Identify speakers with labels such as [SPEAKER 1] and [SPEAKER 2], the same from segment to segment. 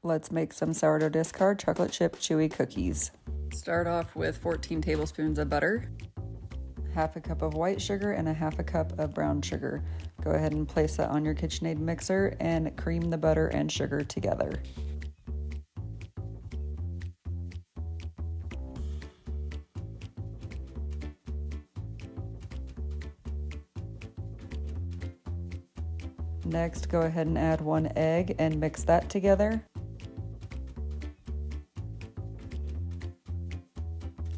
[SPEAKER 1] Let's make some sourdough discard chocolate chip chewy cookies. Start off with 14 tablespoons of butter, half a cup of white sugar, and a half a cup of brown sugar. Go ahead and place that on your KitchenAid mixer and cream the butter and sugar together. Next, go ahead and add 1 egg and mix that together.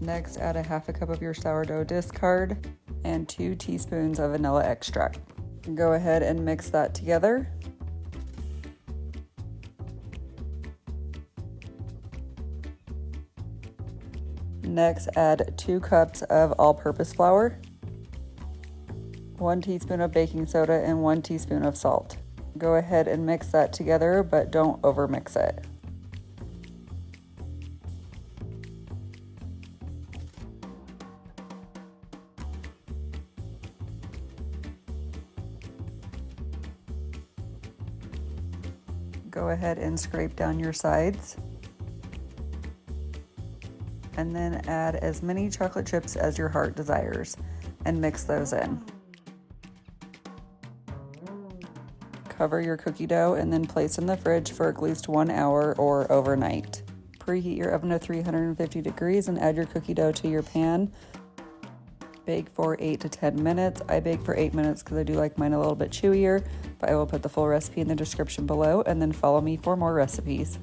[SPEAKER 1] Next, add a half a cup of your sourdough discard and 2 teaspoons of vanilla extract. Go ahead and mix that together. Next, add 2 cups of all-purpose flour, 1 teaspoon of baking soda, and 1 teaspoon of salt. Go ahead and mix that together, but don't overmix it. Go ahead and scrape down your sides. And then add as many chocolate chips as your heart desires and mix those in. Cover your cookie dough and then place in the fridge for at least 1 hour or overnight. Preheat your oven to 350 degrees and add your cookie dough to your pan. Bake for 8 to 10 minutes. I bake for 8 minutes because I do like mine a little bit chewier, but I will put the full recipe in the description below, and then follow me for more recipes.